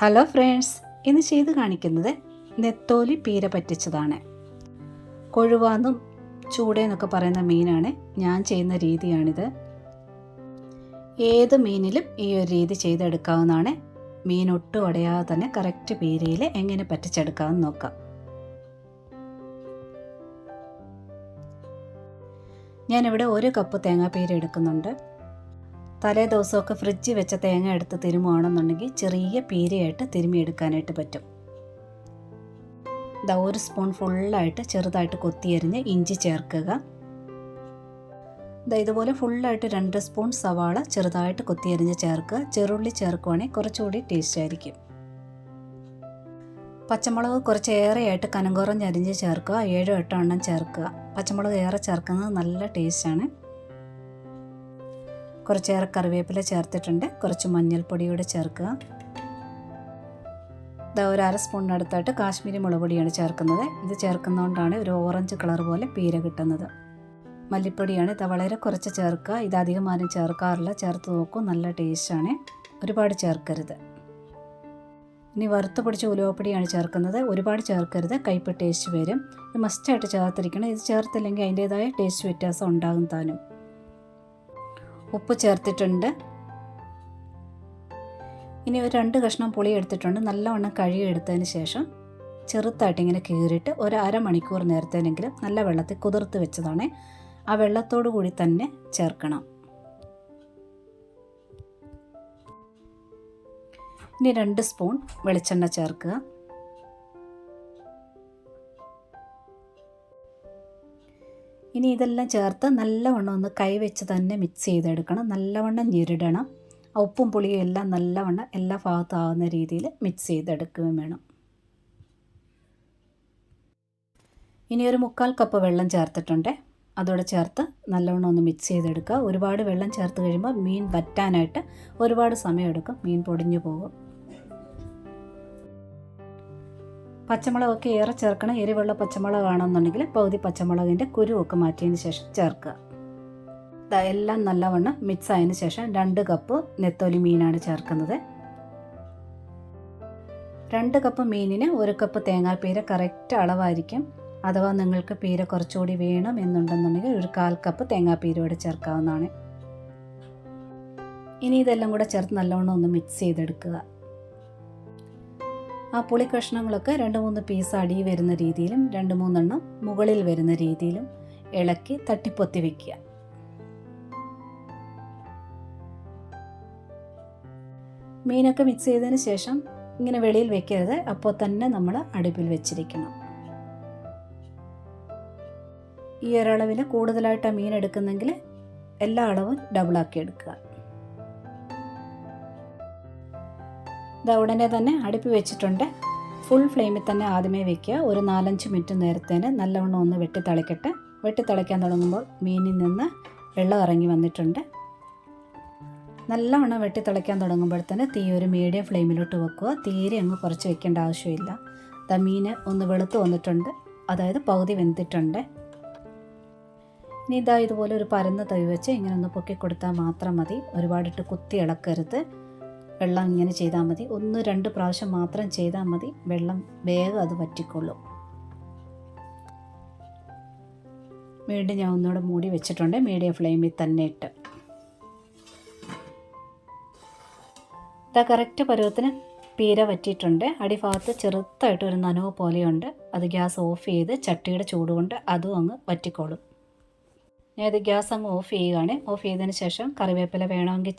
Hello friends, ഇന്ന് ചെയ്ത് കാണിക്കുന്നത് നെത്തോലി പീര പറ്റിച്ചതാണ്. കൊഴുവാന്നും ചൂടയെന്നൊക്കെ പറയുന്ന മീനാണ്. ഞാൻ ചെയ്യുന്ന രീതിയാണിത്. ഏത് മീനിലും ഈ ഒരു രീതി ചെയ്തെടുക്കാവുന്നതാണ്. മീൻ ഒട്ടും ഉടയാതെ തന്നെ കറക്റ്റ് പീരയിൽ എങ്ങനെ പറ്റിച്ചെടുക്കാമെന്ന് നോക്കാം. ഞാനിവിടെ 1 കപ്പ് തേങ്ങാപ്പീര എടുക്കുന്നുണ്ട്. തലേ ദിവസമൊക്കെ ഫ്രിഡ്ജിൽ വെച്ച തേങ്ങ എടുത്ത് തിരുമുകയാണെന്നുണ്ടെങ്കിൽ ചെറിയ പീരയായിട്ട് തിരുമിയെടുക്കാനായിട്ട് പറ്റും. ഇതാ 1 സ്പൂൺ ഫുള്ളായിട്ട് ചെറുതായിട്ട് കൊത്തിയരിഞ്ഞ് ഇഞ്ചി ചേർക്കുക. ഇതുപോലെ ഫുള്ളായിട്ട് 2 സ്പൂൺ സവാള ചെറുതായിട്ട് കൊത്തിയരിഞ്ഞ് ചേർക്കുക. ചെറുള്ളി ചേർക്കുവാണെങ്കിൽ കുറച്ചുകൂടി ടേസ്റ്റ് ആയിരിക്കും. പച്ചമുളക് കുറച്ചേറെയായിട്ട് കനം കുറഞ്ഞരിഞ്ഞ് ചേർക്കുക. 7-8 എണ്ണം ചേർക്കുക. പച്ചമുളക് ഏറെ ചേർക്കുന്നത് നല്ല ടേസ്റ്റാണ്. കുറച്ചേറെ കറിവേപ്പില ചേർത്തിട്ടുണ്ട്. കുറച്ച് മഞ്ഞൾപ്പൊടിയോടെ ചേർക്കുക. ഒരു 1/2 സ്പൂണിനടുത്തായിട്ട് കാശ്മീരി മുളക് പൊടിയാണ് ചേർക്കുന്നത്. ഇത് ചേർക്കുന്നതുകൊണ്ടാണ് ഒരു ഓറഞ്ച് കളർ പോലെ പീര കിട്ടുന്നത്. മല്ലിപ്പൊടിയാണ്. ഇത് വളരെ കുറച്ച് ചേർക്കുക. ഇത് അധികം ആരും ചേർക്കാറില്ല. ചേർത്ത് നോക്കൂ, നല്ല ടേസ്റ്റാണ്. ഒരുപാട് ചേർക്കരുത്. ഇനി വറുത്ത് പൊടിച്ച ഉലുവപ്പൊടിയാണ് ചേർക്കുന്നത്. ഒരുപാട് ചേർക്കരുത്, കയ്പ്പ് ടേസ്റ്റ് വരും. ഇത് മസ്റ്റായിട്ട് ചേർത്തിരിക്കണം. ഇത് ചേർത്തില്ലെങ്കിൽ അതിൻ്റേതായ ടേസ്റ്റ് വ്യത്യാസം ഉണ്ടാകും താനും. ഉപ്പ് ചേർത്തിട്ടുണ്ട്. ഇനി ഒരു 2 കഷ്ണം പുളി എടുത്തിട്ടുണ്ട്. നല്ലവണ്ണം കഴുകിയെടുത്തതിന് ശേഷം ചെറുതായിട്ട് ഇങ്ങനെ കീറിയിട്ട് ഒരു അരമണിക്കൂർ നേരത്തേനെങ്കിലും നല്ല വെള്ളത്തിൽ കുതിർത്ത് വെച്ചതാണ്. ആ വെള്ളത്തോടു കൂടി തന്നെ ചേർക്കണം. ഇനി 2 സ്പൂൺ വെളിച്ചെണ്ണ ചേർക്കുക. ഇനി ഇതെല്ലാം ചേർത്ത് നല്ലവണ്ണം ഒന്ന് കൈവച്ച് തന്നെ മിക്സ് ചെയ്തെടുക്കണം. നല്ലവണ്ണം ഞെരിടണം. ഉപ്പും പുളിയും എല്ലാം നല്ലവണ്ണം എല്ലാ ഭാഗത്തും ആവുന്ന രീതിയിൽ മിക്സ് ചെയ്തെടുക്കുകയും വേണം. ഇനി ഒരു 3/4 കപ്പ് വെള്ളം ചേർത്തിട്ടുണ്ട്. അതോടെ ചേർത്ത് നല്ലവണ്ണം ഒന്ന് മിക്സ് ചെയ്തെടുക്കുക. ഒരുപാട് വെള്ളം ചേർത്ത് കഴിയുമ്പോൾ മീൻ വറ്റാനായിട്ട് ഒരുപാട് സമയമെടുക്കും. മീൻ പൊടിഞ്ഞു പോകും. പച്ചമുളകൊക്കെ ഏറെ ചേർക്കണം. എരിവുള്ള പച്ചമുളകാണെന്നുണ്ടെങ്കിൽ പകുതി പച്ചമുളകിൻ്റെ കുരുവൊക്കെ മാറ്റിയതിന് ശേഷം ചേർക്കുക. എല്ലാം നല്ലവണ്ണം മിക്സ് ആയതിനു ശേഷം 2 കപ്പ് നെത്തോലി മീനാണ് ചേർക്കുന്നത്. 2 കപ്പ് മീനിന് 1 കപ്പ് തേങ്ങാപ്പീര കറക്റ്റ് അളവായിരിക്കും. അഥവാ നിങ്ങൾക്ക് പീര കുറച്ചുകൂടി വേണം എന്നുണ്ടെന്നുണ്ടെങ്കിൽ ഒരു 1/4 കപ്പ് തേങ്ങാപ്പീരയോടെ ചേർക്കാവുന്നതാണ്. ഇനി ഇതെല്ലാം കൂടെ ചേർത്ത് നല്ലവണ്ണം ഒന്ന് മിക്സ് ചെയ്തെടുക്കുക. ആ പുളി കഷ്ണങ്ങളൊക്കെ 2-3 പീസ് അടി വരുന്ന രീതിയിലും 2-3 എണ്ണം മുകളിൽ വരുന്ന രീതിയിലും ഇളക്കി തട്ടിപ്പൊത്തി വയ്ക്കുക. മീനൊക്കെ മിക്സ് ചെയ്തതിന് ശേഷം ഇങ്ങനെ വെളിയിൽ വെക്കരുത്. അപ്പോൾ തന്നെ നമ്മൾ അടുപ്പിൽ വെച്ചിരിക്കണം. ഈ ഒരളവിൽ കൂടുതലായിട്ട് മീൻ എടുക്കുന്നെങ്കിൽ എല്ലാ അളവും ഡബിളാക്കി എടുക്കുക. ഉടനെ തന്നെ അടുപ്പ് വെച്ചിട്ടുണ്ട്. ഫുൾ ഫ്ലെയിമിൽ തന്നെ ആദ്യമേ വെക്കുക. ഒരു 4-5 മിനിറ്റ് നേരത്തേന് നല്ലവണ്ണം ഒന്ന് വെട്ടിത്തിളയ്ക്കട്ടെ. വെട്ടിത്തിളയ്ക്കാൻ തുടങ്ങുമ്പോൾ മീനിൽ നിന്ന് വെള്ളം ഇറങ്ങി വന്നിട്ടുണ്ട്. നല്ലവണ്ണം വെട്ടിത്തിളയ്ക്കാൻ തുടങ്ങുമ്പോഴത്തേന് തീ ഒരു മീഡിയം ഫ്ലെയിമിലോട്ട് വെക്കുക. തീരെ അങ്ങ് കുറച്ച് വെക്കേണ്ട ആവശ്യമില്ല. മീൻ ഒന്ന് വെളുത്ത് വന്നിട്ടുണ്ട്. അതായത് പകുതി വെന്തിട്ടുണ്ട്. ഇനി ഇതുപോലെ ഒരു പരന്ന തവി വെച്ച് ഇങ്ങനെ ഒന്ന് പൊക്കി കൊടുത്താൽ മാത്രം മതി. ഒരുപാടിട്ട് കുത്തി ഇളക്കരുത്. വെള്ളം ഇങ്ങനെ ചെയ്താൽ മതി. 1-2 പ്രാവശ്യം മാത്രം ചെയ്താൽ മതി. വെള്ളം വേഗം അത് വറ്റിക്കൊള്ളും. വീണ്ടും ഞാൻ ഒന്നുകൂടെ മൂടി വെച്ചിട്ടുണ്ട്. മീഡിയം ഫ്ലെയിമിൽ തന്നെ ഇട്ട്. കറക്റ്റ് പരുവത്തിന് പീര വറ്റിയിട്ടുണ്ട്. അടിഭാഗത്ത് ചെറുതായിട്ടൊരു നനവ് പോലെയുണ്ട്. അത് ഗ്യാസ് ഓഫ് ചെയ്ത് ചട്ടിയുടെ ചൂട് കൊണ്ട് അതും അങ്ങ് വറ്റിക്കോളും. ഞാൻ ഇത് ഗ്യാസ് അങ്ങ് ഓഫ് ചെയ്യുകയാണ്. ഓഫ് ചെയ്തതിന് ശേഷം കറിവേപ്പില വേണമെങ്കിൽ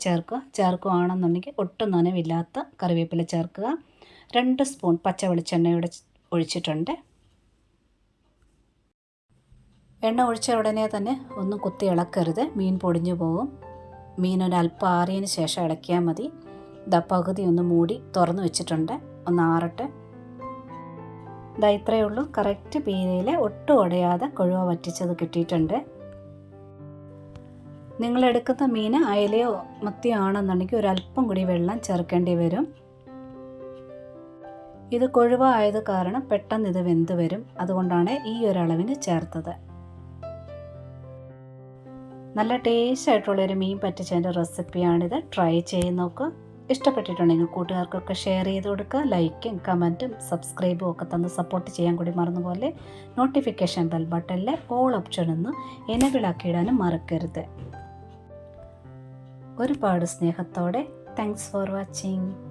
ചേർക്കുകയാണെന്നുണ്ടെങ്കിൽ ഒട്ടും നനവില്ലാത്ത കറിവേപ്പില ചേർക്കുക. 2 സ്പൂൺ പച്ച വെളിച്ചെണ്ണയോടെ ഒഴിച്ചിട്ടുണ്ട്. എണ്ണ ഒഴിച്ച ഉടനെ തന്നെ ഒന്നും കുത്തി ഇളക്കരുത്. മീൻ പൊടിഞ്ഞു പോകും. മീനൊരല്പം ആറിയതിന് ശേഷം ഇളക്കിയാൽ മതി. പകുതി ഒന്ന് മൂടി തുറന്ന് വെച്ചിട്ടുണ്ട്. ഒന്ന് ആറട്ടെ. ഇത്രയേ ഉള്ളൂ. കറക്റ്റ് പീരയിൽ ഒട്ടും ഉടയാതെ കൊഴുവ വറ്റിച്ചത് കിട്ടിയിട്ടുണ്ട്. നിങ്ങളെടുക്കുന്ന മീൻ അയലയോ മത്തിയോ ആണെന്നുണ്ടെങ്കിൽ ഒരല്പം കൂടി വെള്ളം ചേർക്കേണ്ടി വരും. ഇത് കൊഴുവ ആയത് കാരണം പെട്ടെന്ന് ഇത് വെന്ത് വരും. അതുകൊണ്ടാണ് ഈ ഒരളവിന് ചേർത്തത്. നല്ല ടേസ്റ്റ് ആയിട്ടുള്ളൊരു മീൻ പറ്റിച്ചതിൻ്റെ റെസിപ്പിയാണിത്. ട്രൈ ചെയ്ത് നോക്കുക. ഇഷ്ടപ്പെട്ടിട്ടുണ്ടെങ്കിൽ കൂട്ടുകാർക്കൊക്കെ ഷെയർ ചെയ്ത് കൊടുക്കുക. ലൈക്കും കമൻറ്റും സബ്സ്ക്രൈബും ഒക്കെ തന്ന് സപ്പോർട്ട് ചെയ്യാൻ കൂടി മറന്നുപോലെ. നോട്ടിഫിക്കേഷൻ ബെൽ ബട്ടണിലെ ഓൾ ഓപ്ഷൻ ഒന്ന് എനേബിൾ ആക്കിയിടാനും മറക്കരുത്. ഒരുപാട് സ്നേഹത്തോടെ താങ്ക്സ് ഫോർ വാച്ചിങ്.